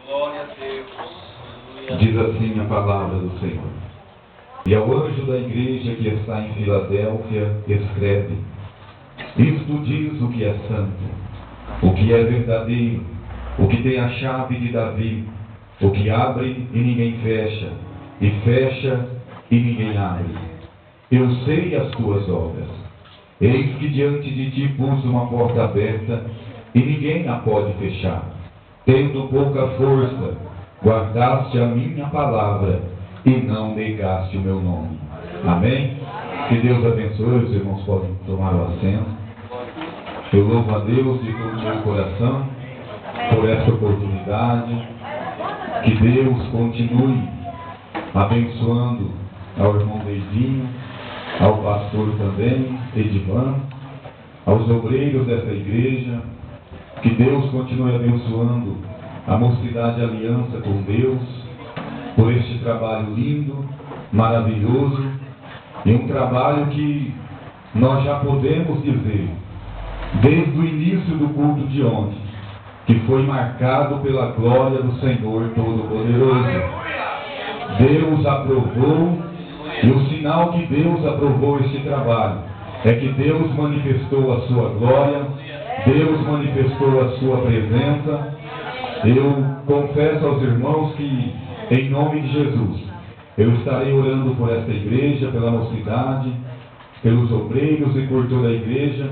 Glória a Deus. Diz assim a palavra do Senhor. E ao anjo da igreja que está em Filadélfia, escreve: Isto diz o que é santo, o que é verdadeiro, o que tem a chave de Davi, o que abre e ninguém fecha, e fecha e ninguém abre. Eu sei as tuas obras. Eis que diante de ti pus uma porta aberta, e ninguém a pode fechar. Tendo pouca força, guardaste a minha palavra, e não negaste o meu nome. Amém? Que Deus abençoe. Os irmãos podem tomar o assento. Eu louvo a Deus de todo o meu coração por esta oportunidade. Que Deus continue abençoando ao irmão Deidinho, ao pastor também, Edivan, aos obreiros dessa igreja. Que Deus continue abençoando a Mocidade Aliança com Deus, por este trabalho lindo, maravilhoso, e um trabalho que nós já podemos dizer, desde o início do culto de ontem, que foi marcado pela glória do Senhor Todo-Poderoso. Deus aprovou, e o sinal que Deus aprovou este trabalho é que Deus manifestou a sua glória, Deus manifestou a sua presença. Eu confesso aos irmãos que, em nome de Jesus, eu estarei orando por esta igreja, pela mocidade, pelos obreiros e por toda a igreja.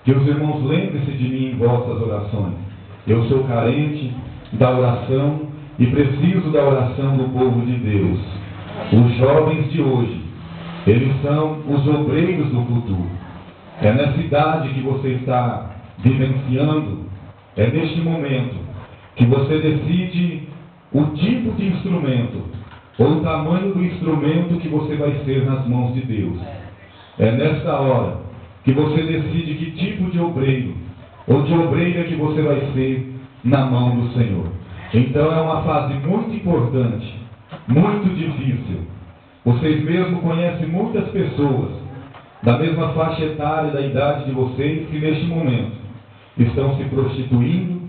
Que os irmãos lembrem-se de mim em vossas orações. Eu sou carente da oração e preciso da oração do povo de Deus. Os jovens de hoje, eles são os obreiros do futuro. É nessa idade que você está vivenciando, é neste momento que você decide o tipo de instrumento, ou o tamanho do instrumento que você vai ser nas mãos de Deus. É nesta hora que você decide que tipo de obreiro, ou de obreira que você vai ser na mão do Senhor. Então é uma fase muito importante, muito difícil. Vocês mesmos conhecem muitas pessoas da mesma faixa etária da idade de vocês que neste momento estão se prostituindo,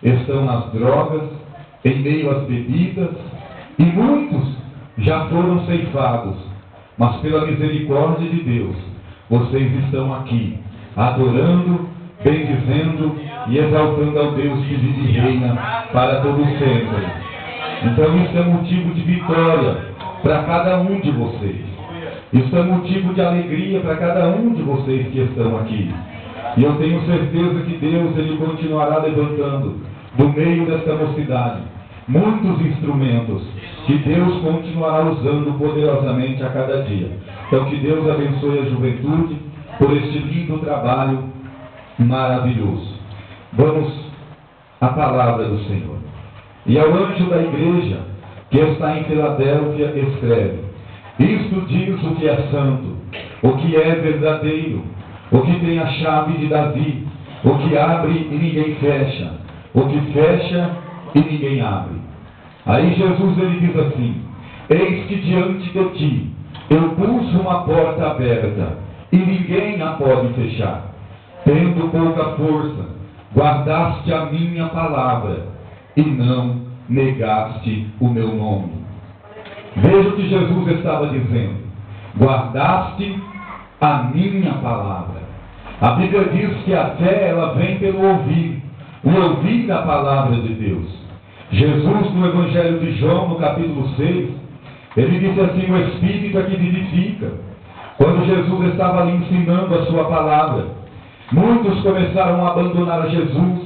estão nas drogas, em meio às bebidas, e muitos já foram ceifados, mas pela misericórdia de Deus, vocês estão aqui, adorando, bendizendo e exaltando ao Deus que vive e reina para todo sempre. Então isso é motivo de vitória para cada um de vocês. Isso é motivo de alegria para cada um de vocês que estão aqui. E eu tenho certeza que Deus, Ele continuará levantando do meio desta mocidade muitos instrumentos que Deus continuará usando poderosamente a cada dia. Então que Deus abençoe a juventude por este lindo trabalho maravilhoso. Vamos à palavra do Senhor. E ao anjo da igreja que está em Filadélfia escreve: Isto diz o que é santo, o que é verdadeiro, o que tem a chave de Davi, o que abre e ninguém fecha, o que fecha e ninguém abre. Aí Jesus ele diz assim: Eis que diante de ti eu pus uma porta aberta, e ninguém a pode fechar. Tendo pouca força, guardaste a minha palavra, e não negaste o meu nome. Veja o que Jesus estava dizendo: guardaste a minha palavra. A Bíblia diz que a fé ela vem pelo ouvir, o ouvir da palavra de Deus. Jesus, no Evangelho de João, no capítulo 6, ele disse assim: o Espírito é que vivifica. Quando Jesus estava ali ensinando a sua palavra, muitos começaram a abandonar a Jesus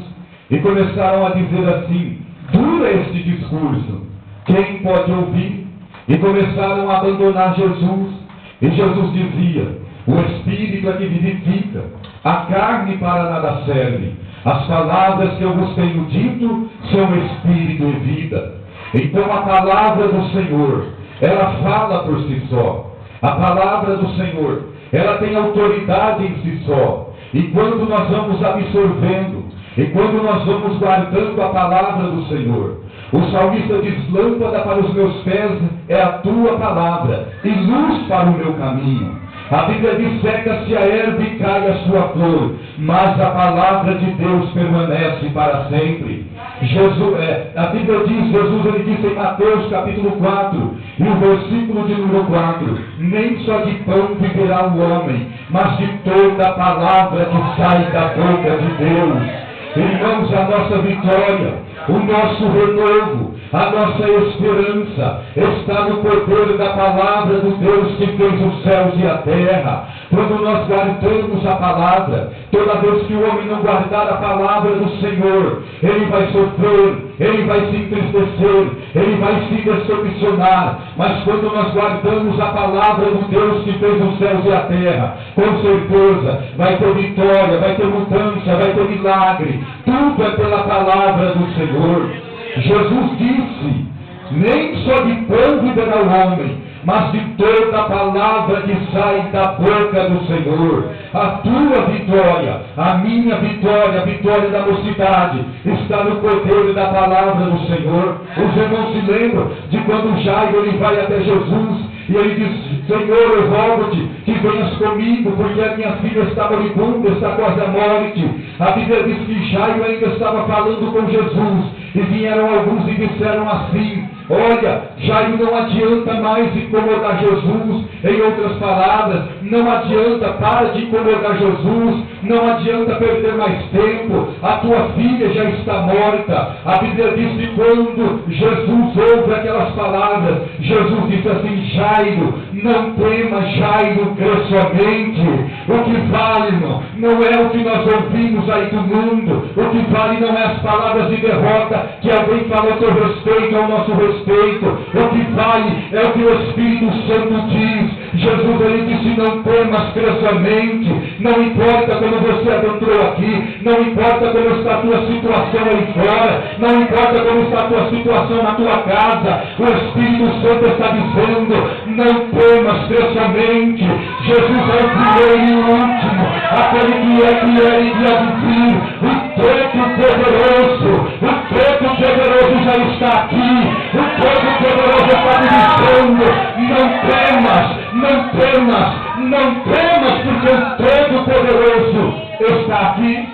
e começaram a dizer assim: dura este discurso, quem pode ouvir? E começaram a abandonar Jesus. E Jesus dizia: o Espírito é que vivifica, a carne para nada serve. As palavras que eu vos tenho dito são Espírito e vida. Então a palavra do Senhor, ela fala por si só. A palavra do Senhor, ela tem autoridade em si só. E quando nós vamos absorvendo, e quando nós vamos guardando a palavra do Senhor, o salmista diz: lâmpada para os meus pés é a tua palavra, e luz para o meu caminho. A Bíblia diz: seca-se a erva e cai a sua flor, mas a palavra de Deus permanece para sempre. A Bíblia diz, Jesus ele disse em Mateus capítulo 4, e o versículo de número 4, nem só de pão viverá o homem, mas de toda a palavra que sai da boca de Deus. Irmãos, a nossa vitória, o nosso renovo, a nossa esperança está no poder da palavra do Deus que fez os céus e a terra. Quando nós guardamos a palavra, toda vez que o homem não guardar a palavra do Senhor, ele vai sofrer, ele vai se entristecer, ele vai se decepcionar. Mas quando nós guardamos a palavra do Deus que fez os céus e a terra, com certeza vai ter vitória, vai ter mudança, vai ter milagre. Tudo é pela palavra do Senhor. Jesus disse, nem só de pão viverá o homem, mas de toda a palavra que sai da boca do Senhor. A tua vitória, a minha vitória, a vitória da mocidade, está no poder da palavra do Senhor. Os irmãos se lembram de quando Jairo ele vai até Jesus e ele diz, Senhor, eu rogo-te que venhas comigo, porque a minha filha está moribunda, está quase à morte. A Bíblia diz que Jairo ainda estava falando com Jesus, e vieram alguns e disseram assim, olha, Jairo, não adianta mais incomodar Jesus. Em outras palavras, não adianta, para de incomodar Jesus, não adianta perder mais tempo, a tua filha já está morta. A Bíblia diz que quando Jesus ouve aquelas palavras, Jesus disse assim, Jairo, não tema, Jairo, crê somente. O que vale, irmão, não é o que nós ouvimos aí do mundo, o que vale não é as palavras de derrota que alguém falou a teu respeito, ao nosso respeito. O que vale é o que o Espírito Santo diz. Jesus ele disse, não temas, crê somente. Não importa como você adentrou aqui, não importa como está a tua situação aí fora, não importa como está a tua situação na tua casa, o Espírito Santo está dizendo, não temas, crê somente. Jesus é o primeiro e o último, aquele que é e que há de vir, o Todo-Poderoso. O Todo-Poderoso já está aqui, o Todo-Poderoso está me dizendo, não temas, não temas, não temas, porque o Todo-Poderoso está aqui.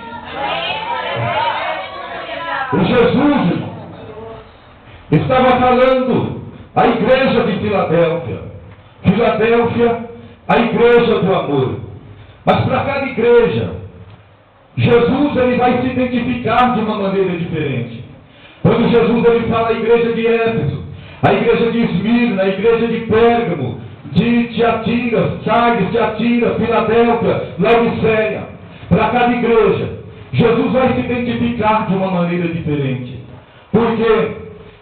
E Jesus, irmão, estava falando à igreja de Filadélfia. Filadélfia, a igreja do amor. Mas para cada igreja, Jesus ele vai se identificar de uma maneira diferente. Quando Jesus ele fala a igreja de Éfeso, a igreja de Esmirna, a igreja de Pérgamo, de Tiatira, Sardes, Tiatira, Filadélfia, Laodiceia, para cada igreja, Jesus vai se identificar de uma maneira diferente. Por quê?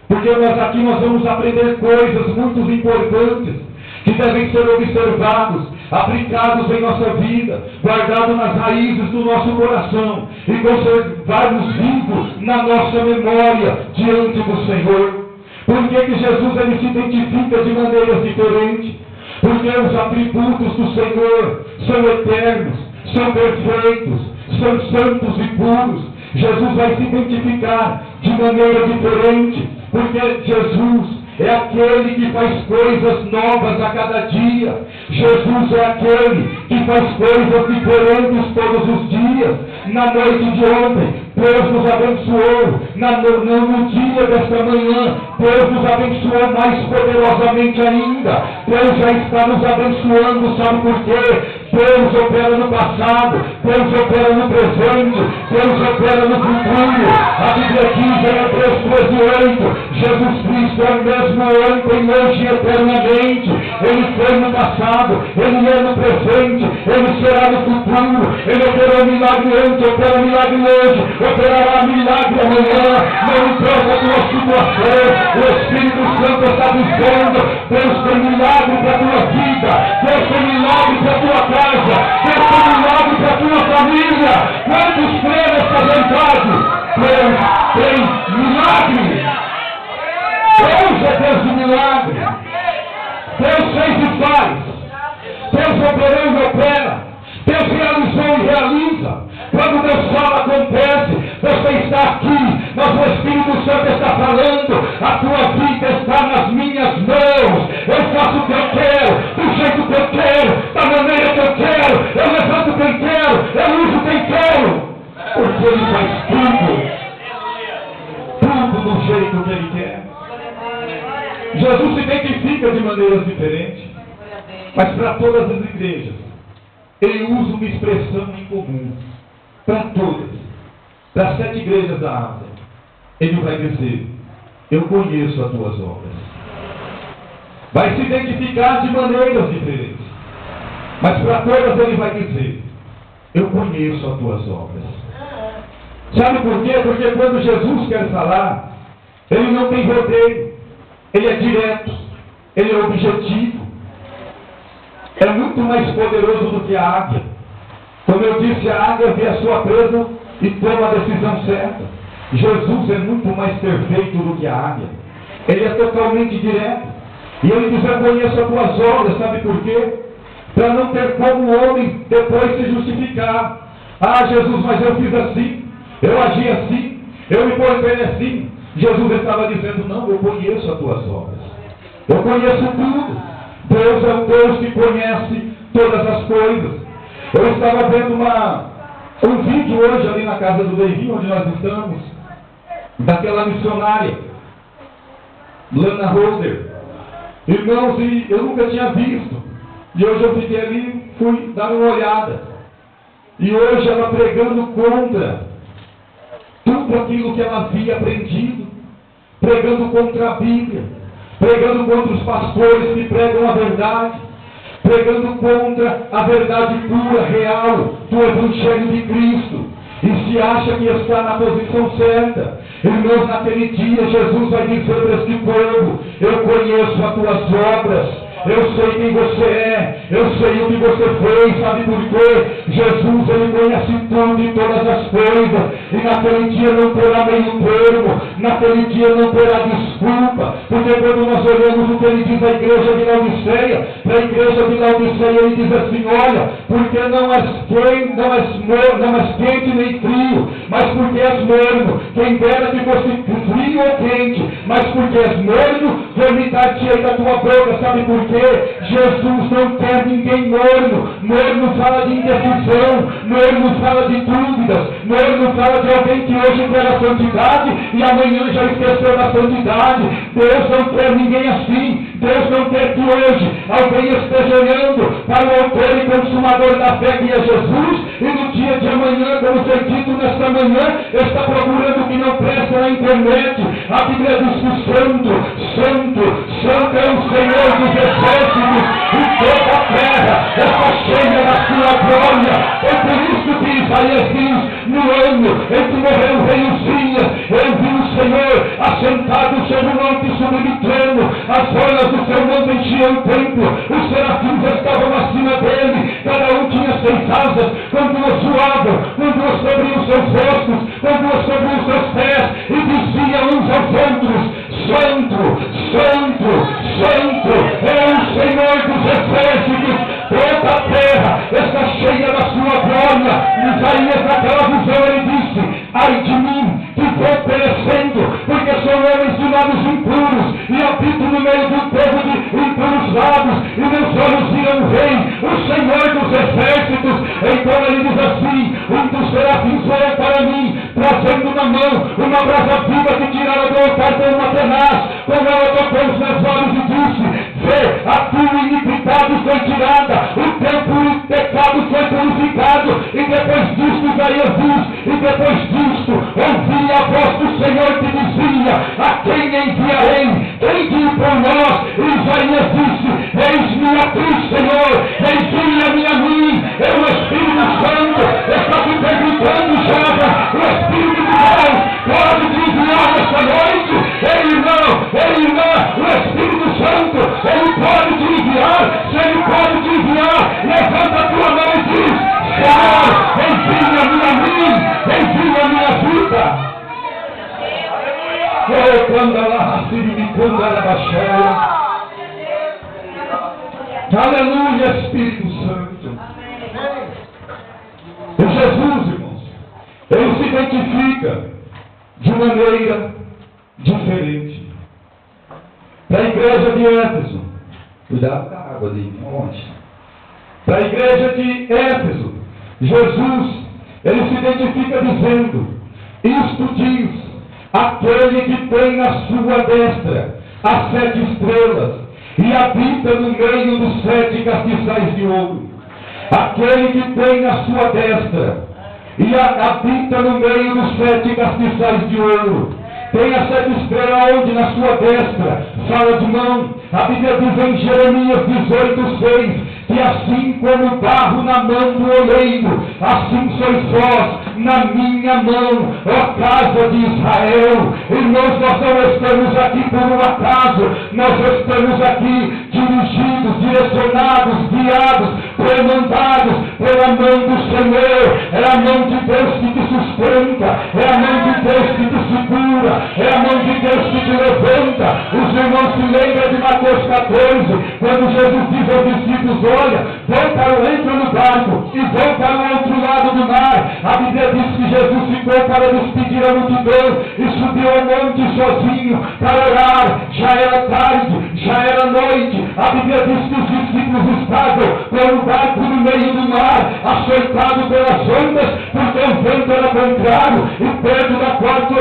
Porque nós vamos aprender coisas muito importantes que devem ser observados, aplicados em nossa vida, guardados nas raízes do nosso coração e conservados vivos na nossa memória diante do Senhor. Por que Jesus ele se identifica de maneiras diferentes? Porque os atributos do Senhor são eternos, são perfeitos, são santos e puros. Jesus vai se identificar de maneira diferente, porque Jesus é aquele que faz coisas novas a cada dia. Jesus é aquele que faz coisas diferentes todos os dias. Na noite de ontem, Deus nos abençoou. No dia desta manhã, Deus nos abençoou mais poderosamente ainda. Deus já está nos abençoando, sabe por quê? Deus opera no passado, Deus opera no presente, Deus opera no futuro. A Bíblia diz em Hebreus 13:8, Jesus Cristo é o mesmo ontem, hoje e eternamente. Ele foi no passado, Ele é no presente, Ele será no futuro. Ele operou milagre antes, opera milagre hoje, operará milagre amanhã. Não importa a tua situação, o Espírito Santo está dizendo, Deus tem milagre para a tua vida, Deus tem milagre para a tua casa, Deus tem milagre para a tua família. Quantos creem nessa verdade? Deus tem milagre. Deus é Deus de milagre. Deus fez e faz. Deus operou e opera. Deus realizou e realiza. Quando Deus fala, acontece. Você está aqui, mas o Espírito Santo está falando. A tua vida está nas minhas mãos. Eu faço o que eu quero, do jeito que eu quero, da maneira que eu quero. Eu levanto quem quero, eu uso quem quero. Porque Ele faz tudo. Ele quer. Jesus se identifica de maneiras diferentes, mas para todas as igrejas, Ele usa uma expressão em comum. Para todas, das 7 igrejas da Ásia, Ele vai dizer: eu conheço as tuas obras. Vai se identificar de maneiras diferentes, mas para todas Ele vai dizer: eu conheço as tuas obras. Sabe por quê? Porque quando Jesus quer falar, Ele não tem rodeio, Ele é direto, Ele é objetivo. É muito mais poderoso do que a águia. Como eu disse, a águia vê a sua presa e toma a decisão certa. Jesus é muito mais perfeito do que a águia. Ele é totalmente direto. E Ele diz: eu conheço as tuas obras. Sabe por quê? Para não ter como o homem depois se justificar. Ah, Jesus, mas eu fiz assim, eu agi assim, eu me portei assim. Jesus estava dizendo: não, eu conheço as tuas obras. Eu conheço tudo. Deus é o Deus que conhece todas as coisas. Eu estava vendo um vídeo hoje ali na casa do Leivinho, onde nós estamos, daquela missionária, Lana Holder. Irmãos, e eu nunca tinha visto. E hoje eu fiquei ali, fui dar uma olhada. E hoje ela pregando contra tudo aquilo que ela havia aprendido, pregando contra a Bíblia, pregando contra os pastores que pregam a verdade, pregando contra a verdade pura, real, do Evangelho de Cristo. E se acha que está na posição certa. Irmãos, naquele dia Jesus vai dizer para este povo: eu conheço as tuas obras. Eu sei quem você é, eu sei o que você fez. Sabe por quê? Jesus, Ele conhece tudo e todas as coisas. E naquele dia não terá meio termo, naquele dia não terá desculpa. Porque quando nós olhamos o que Ele diz à igreja de Laodiceia, para a igreja de Laodiceia Ele diz assim: olha, porque não és quente nem frio, mas porque és morno. Quem dera que fosse frio ou quente, mas porque és morno, vomitar-te-ei da tua boca. Sabe por quê? Jesus não quer ninguém morno. Morno fala de indecisão, morno fala de dúvidas, morno fala de alguém que hoje quer a santidade e amanhã já esqueceu da santidade. Deus não quer ninguém assim. Deus não quer que hoje alguém esteja olhando para o autor e consumador da fé, que é Jesus, e no dia de amanhã, como foi dito nesta manhã, está procurando o que não presta na internet. A Bíblia diz que santo, santo, santo é o Senhor dos exércitos, e toda a terra está cheia da sua glória. É por isso que Isaías diz: no ano em que morreu o rei Uzias, eu vi o Senhor assentado sobre o monte sublime trono, as olhas do seu manto enchiam o templo, os serafins estavam acima dele, cada um tinha 6 asas, com 2 voavam, com 2 sobre os seus rostos, com 2 sobre os seus pés, e diziam uns aos outros: santo, santo, santo é o Senhor dos exércitos, toda a terra está cheia da sua glória. Isaías, naquela visão, ele disse: ai de mim, que vou perecendo, porque sou homens de lábios impuros, e habito no meio do povo de impuros lábios, e meus olhos viram o rei, o Senhor dos exércitos. Então ele diz assim: um dos serafins veio para mim, trazendo na mão uma brasa viva que tirara do altar com uma tenaz. Com ela tocou os meus olhos e disse: vê, a tua iniquidade foi tirada, o teu pecado foi purificado. E depois disto, Isaías diz, e depois disto, ouvi a voz do Senhor que dizia: a quem enviarei? Quem vir por nós? E Isaías disse: eis-me aqui, Senhor, envia-me a mim. É o Espírito Santo, está te perguntando, jovem, o Espírito de Deus pode te enviar nesta noite? Ei, irmã, o Espírito Santo, Ele pode te enviar. Se Ele pode te enviar, levanta a tua mão e diz: Senhor, envia-me a mim, envia-me a vida. Oh, quando ela me quando ela baixou. Aleluia, Espírito Santo. E Jesus, irmãos, Ele se identifica de maneira diferente. Para a igreja de Éfeso, cuidado com a água ali, onde? Para a igreja de Éfeso, Jesus, Ele se identifica dizendo: isto diz aquele que tem na sua destra as 7 estrelas e habita no meio dos 7 castiçais de ouro. Aquele que tem na sua destra e habita no meio dos 7 castiçais de ouro. Tem a 7 estrelas onde na sua destra, fala de mão. A Bíblia diz em Jeremias 18:6, que assim como o barro na mão do oleiro, assim sois vós na minha mão, ó casa de Israel. Irmãos, nós não estamos aqui por um acaso, nós estamos aqui dirigidos, direcionados, guiados, premandados pela mão do Senhor. É a mão de Deus que te sustenta, é a mão de Deus que te segura, é a mão de Deus que te levanta. Os irmãos se lembram de Mateus 14, quando Jesus diz aos discípulos: olha, vão para entro no barco e vão para o outro lado do mar. A Bíblia diz que Jesus ficou para despedir a multidão e subiu ao monte sozinho para orar. Já era tarde, já era noite. A Bíblia diz que os discípulos estavam com o barco no meio do mar, açoitado pelas ondas, porque o vento era contrário. E perto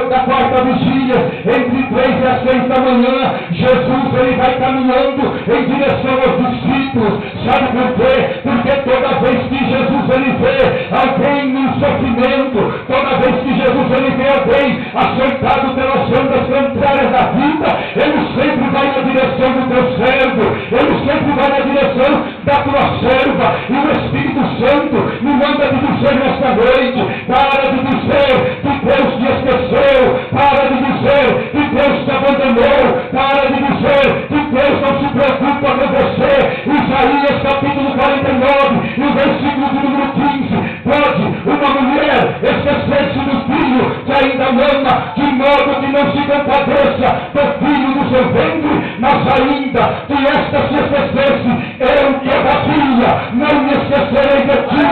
da quarta vigília, entre 3 e as 6 da manhã, Jesus ele vai caminhando em direção aos discípulos. Sabe por quê? Porque toda vez que Jesus ele vê alguém no sofrimento, toda vez que Jesus ele vê alguém açoitado pelas ondas contrárias da vida, ele sempre vai na direção do teu servo, ele sempre vai na direção da tua serva. E o Espírito Santo me manda te dizer nesta noite: para de dizer que Deus te esqueceu, para de dizer que Deus te abandonou, para de dizer que Deus não se preocupa com você. Isaías capítulo 49 e o versículo de número 15: pode uma mulher esquecer-se do filho que ainda mama, de modo que não se compadeça do filho do seu ventre, mas ainda que esta se esquecesse, eu todavia não me esquecerei de ti.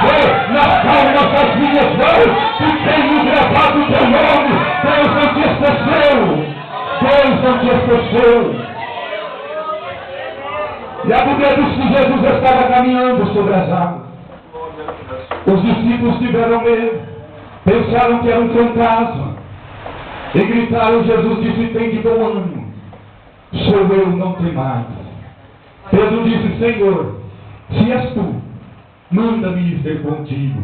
Vê nas palmas das minhas mãos que tenho gravado o teu nome. Deus não te esqueceu, Deus não te esqueceu. E a Bíblia diz que Jesus estava caminhando sobre as águas. Os discípulos tiveram medo, pensaram que era um fantasma, e gritaram. Jesus disse: tem de bom ânimo, sou eu, não temais. Pedro disse: Senhor, se és tu, manda-me ir ter contigo.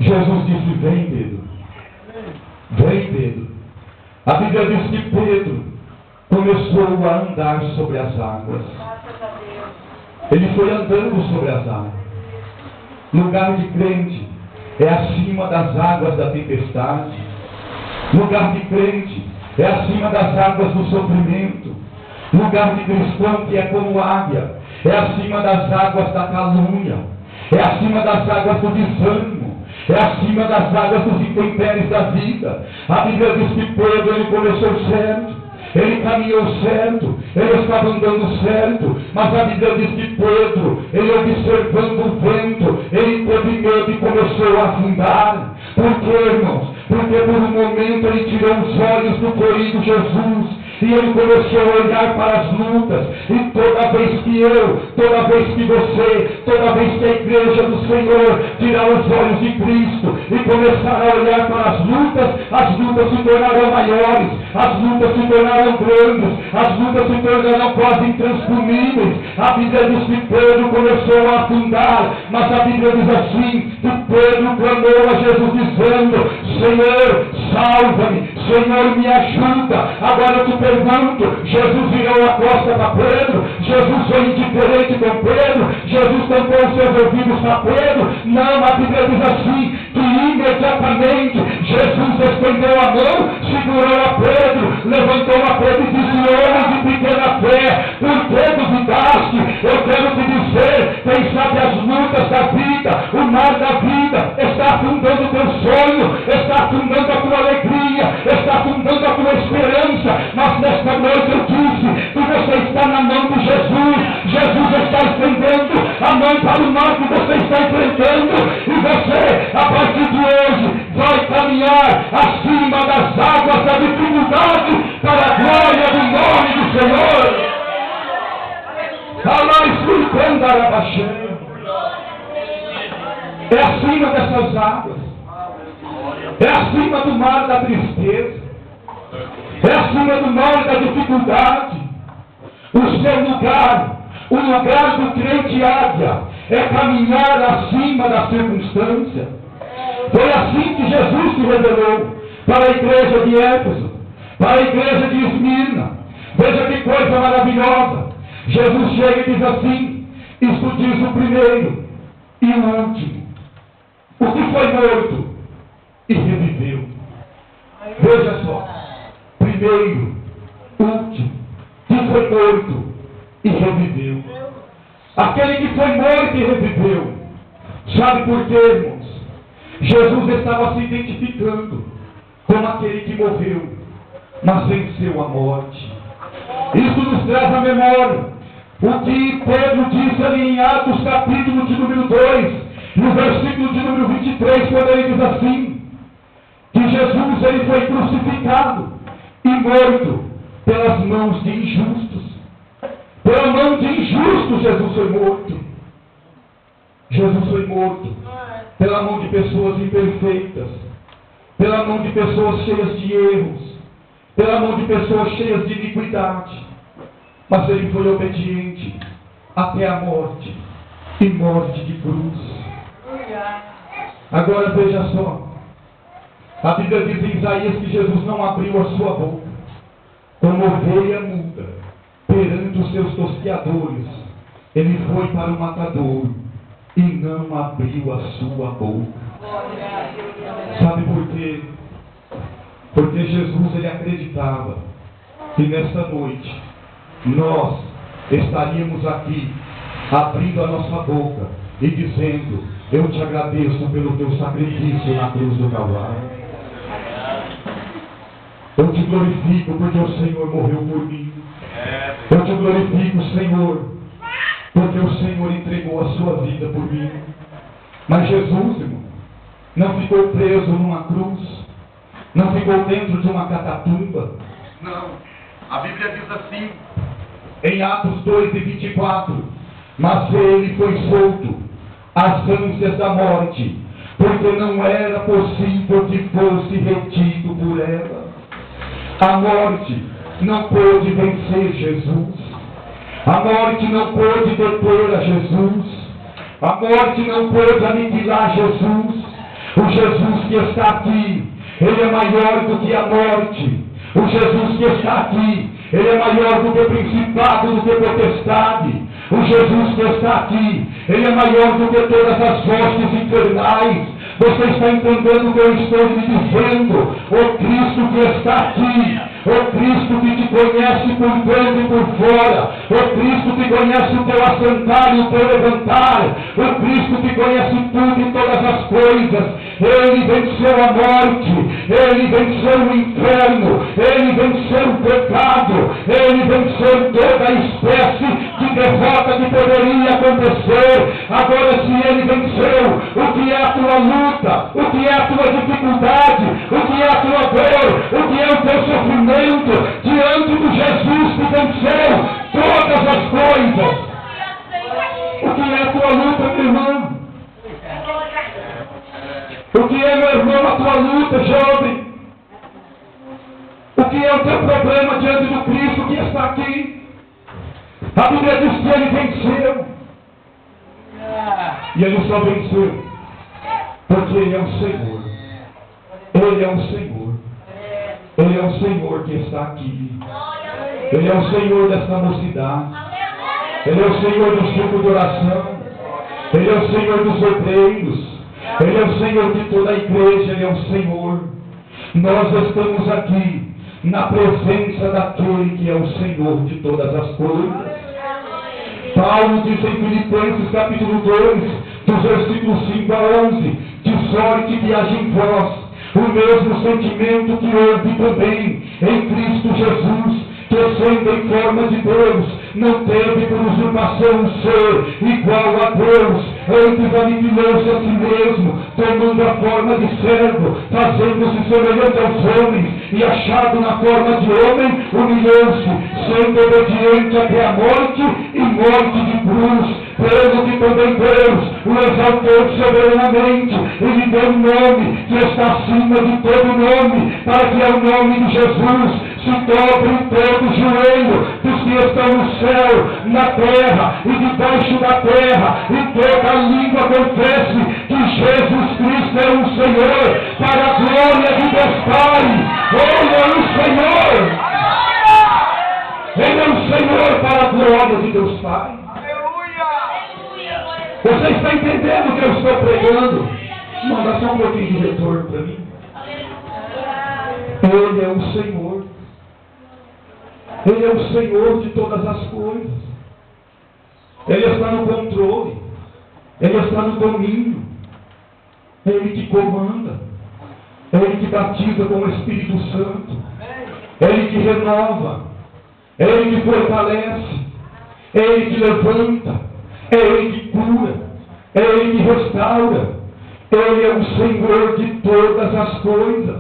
Jesus disse: vem, Pedro, vem, Pedro. A Bíblia diz que Pedro começou a andar sobre as águas. Ele foi andando sobre as águas. Lugar de crente é acima das águas da tempestade. Lugar de crente é acima das águas do sofrimento. Lugar de cristão que é como águia é acima das águas da calúnia, é acima das águas do desânimo, é acima das águas dos intempéries da vida. A Bíblia diz que Pedro ele começou certo, ele caminhou certo, ele estava andando certo, mas a Bíblia diz que Pedro, ele observando o vento, ele teve medo e começou a afundar. Por quê, irmãos? Porque por um momento ele tirou os olhos do querido Jesus e ele começou a olhar para as lutas. E toda vez que eu, toda vez que você, toda vez que a igreja do Senhor tirar os olhos de Cristo e começar a olhar para as lutas se tornarão maiores, as lutas se tornarão grandes, as lutas se tornarão quase intransponíveis. A Bíblia diz que Pedro começou a afundar, mas a Bíblia diz assim, que Pedro clamou a Jesus dizendo: Senhor, salva-me, Senhor, me ajuda. Agora eu te pergunto, Jesus virou a costa para Pedro? Jesus foi indiferente com Pedro? Jesus tampou os seus ouvidos para Pedro? Não, a Bíblia diz assim, que imediatamente Jesus estendeu a mão, segurou a Pedro, levantou a Pedro e disse: homem de pequena fé, por que duvidaste? Eu quero te dizer, quem sabe as lutas da vida, o mar da vida, está afundando o teu sonho, está afundando a tua alegria, está afundando a tua esperança, mas nesta noite eu disse que você está na mão de Jesus. Jesus está estendendo a mão para o mar que você está enfrentando, e você, a partir de hoje, vai caminhar acima das águas da dificuldade para a glória do nome do Senhor. É acima dessas águas, é acima do mar da tristeza, É acima do mal e da dificuldade. O seu lugar, o lugar do crente águia, é caminhar acima da circunstância. Foi assim que Jesus se revelou para a igreja de Éfeso, para a igreja de Esmirna. Veja que coisa maravilhosa. Jesus chega e diz assim: isto diz o primeiro e o último, o que foi morto e reviveu. Veja só, primeiro, último, que foi morto e reviveu. Aquele que foi morto e reviveu. Sabe por quê, irmãos? Jesus estava se identificando como aquele que morreu, mas venceu a morte. Isso nos traz à memória o que Pedro disse ali em Atos capítulo de número 2, no versículo de número 23, quando ele diz assim, que Jesus ele foi crucificado e morto pelas mãos de injustos. Pela mão de injustos Jesus foi morto. Jesus foi morto pela mão de pessoas imperfeitas, pela mão de pessoas cheias de erros, pela mão de pessoas cheias de iniquidade. Mas ele foi obediente até a morte, e morte de cruz. Agora veja só, a Bíblia diz em Isaías que Jesus não abriu a sua boca, como ovelha muda, perante os seus tosqueadores. Ele foi para o matadouro e não abriu a sua boca. Sabe por quê? Porque Jesus ele acreditava que nesta noite nós estaríamos aqui abrindo a nossa boca e dizendo: eu te agradeço pelo teu sacrifício na cruz do Calvário. Eu te glorifico porque o Senhor morreu por mim. Eu te glorifico, Senhor, porque o Senhor entregou a sua vida por mim. Mas Jesus, irmão, não ficou preso numa cruz, não ficou dentro de uma catatumba. Não. A Bíblia diz assim, em Atos 2:24, mas ele foi solto às ânsias da morte, porque não era possível que fosse retido por ela. A morte não pôde vencer Jesus. A morte não pôde deter a Jesus. A morte não pôde aniquilar Jesus. O Jesus que está aqui, ele é maior do que a morte. O Jesus que está aqui, ele é maior do que principado, do que potestade. O Jesus que está aqui, ele é maior do que todas as hostes infernais. Você está entendendo o que eu estou lhe dizendo? O Cristo que está aqui, o Cristo que te conhece por dentro e por fora, o Cristo que conhece o teu assentar e o teu levantar, o Cristo que conhece tudo e todas as coisas. Ele venceu a morte, ele venceu o inferno, ele venceu o pecado, ele venceu toda a espécie de derrota que poderia acontecer. Agora, se ele venceu, o que é a tua luta? O que é a tua dificuldade? O que é a tua dor? O que é o teu sofrimento? Diante do Jesus que venceu todas as coisas. O que é a tua luta, meu irmão? O que é, meu irmão, a tua luta, jovem? O que é o teu problema diante do Cristo que está aqui? A Bíblia diz que ele venceu. E ele só venceu porque ele é o Senhor. Ele é o Senhor. Ele é o Senhor que está aqui. Ele é o Senhor desta mocidade. Ele é o Senhor do círculo de oração. Ele é o Senhor dos obreiros. Ele é o Senhor de toda a igreja. Ele é o Senhor. Nós estamos aqui na presença daquele que é o Senhor de todas as coisas. Paulo diz em Filipenses capítulo 2, dos versículos 5 a 11, de sorte que haja em vós o mesmo sentimento que houve também em Cristo Jesus, que sendo em forma de Deus, não teve por usurpação ser igual a Deus, Antes aniquilou-se a si mesmo, tomando a forma de servo, fazendo-se semelhante aos homens, e achado na forma de homem, humilhou-se, sendo obediente até a morte e morte de cruz. Pelo que também Deus o exaltou soberanamente, e lhe deu um nome que está acima de todo nome, para que ao nome de Jesus se dobre todo joelho dos que estão no céu, na terra e debaixo da terra, e toda língua confesse que Jesus Cristo é o Senhor, para a glória de Deus Pai. Ele é o Senhor! Ele é o Senhor para a glória de Deus Pai. Você está entendendo o que eu estou pregando? Manda só um pouquinho de retorno para mim. Ele é o Senhor. Ele é o Senhor de todas as coisas. Ele está no controle. Ele está no domínio. Ele que comanda. Ele que batiza com o Espírito Santo. Ele que renova. Ele que fortalece. Ele que levanta. É Ele que cura, é Ele que restaura, Ele é o Senhor de todas as coisas,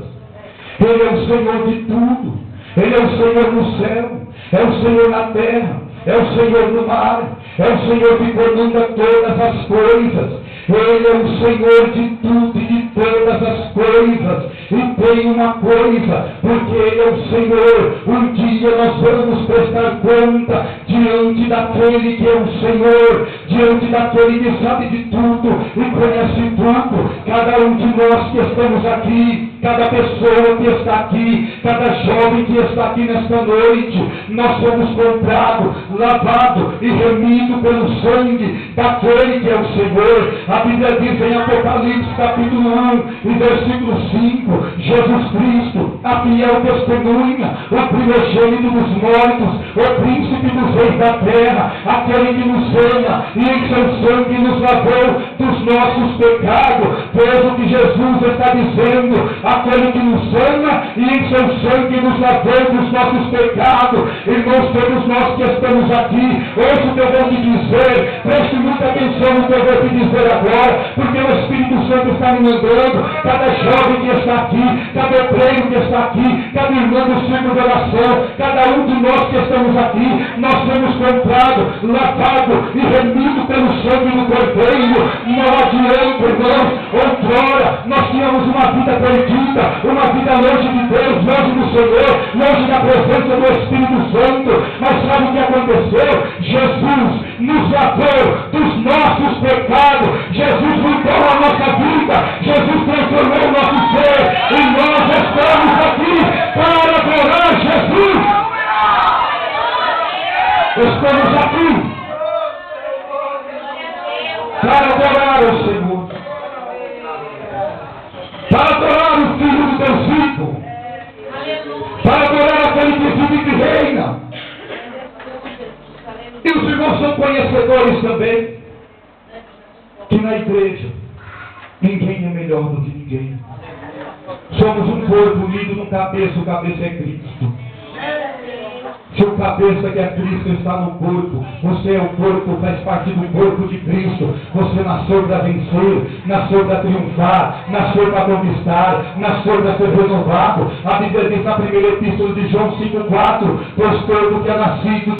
Ele é o Senhor de tudo, Ele é o Senhor no céu, é o Senhor na terra, é o Senhor no mar, é o Senhor que comanda todas as coisas, Ele é o Senhor de tudo e de todas as coisas. E tem uma coisa, porque Ele é o Senhor, um dia nós vamos prestar conta diante daquele que é o Senhor, diante daquele que sabe de tudo e conhece tudo. Cada um de nós que estamos aqui, cada pessoa que está aqui, cada jovem que está aqui nesta noite, nós fomos comprados, lavados e remidos pelo sangue daquele que é o Senhor. A Bíblia diz em Apocalipse capítulo 1 e versículo 5, Jesus Cristo, a fiel testemunha, o primogênito dos mortos, o príncipe dos reis da terra, aquele que nos ama e em seu sangue nos lavou dos nossos pecados. Pois o que Jesus está dizendo, aquele que nos ama e em seu sangue nos lavou dos nossos pecados. Irmãos, todos nós que estamos aqui, ouça o que eu vou te dizer, preste muita atenção no que eu vou te dizer agora, porque o Espírito Santo está me mandando. Cada jovem que está aqui, cada obreiro que está aqui, cada irmão do círculo de oração, cada um de nós que estamos aqui, nós somos comprados, lavados e remidos pelo sangue do Cordeiro. Não adianta, irmãos, outrora nós tínhamos uma vida perdida, uma vida longe de Deus, longe do Senhor, longe da presença do Espírito Santo. Mas sabe o que aconteceu? Jesus nos lavou dos nossos pecados, Jesus mudou a nossa vida, Jesus transformou o nosso ser, e nós estamos aqui para adorar Jesus. Estamos aqui para adorar o Senhor, para adorar o Filho do Deus vivo, para adorar aquele que vive e que reina. E os irmãos são conhecedores também que na igreja ninguém é melhor do que ninguém. Somos um corpo unido num cabeça, o cabeça é Cristo. Se o cabeça que é Cristo está no corpo, você é o corpo, faz parte do corpo de Cristo. Você nasceu para vencer, nasceu para triunfar, nasceu para conquistar, nasceu para ser renovado. A Bíblia diz na primeira epístola de João 5,4: pois todo que é nascido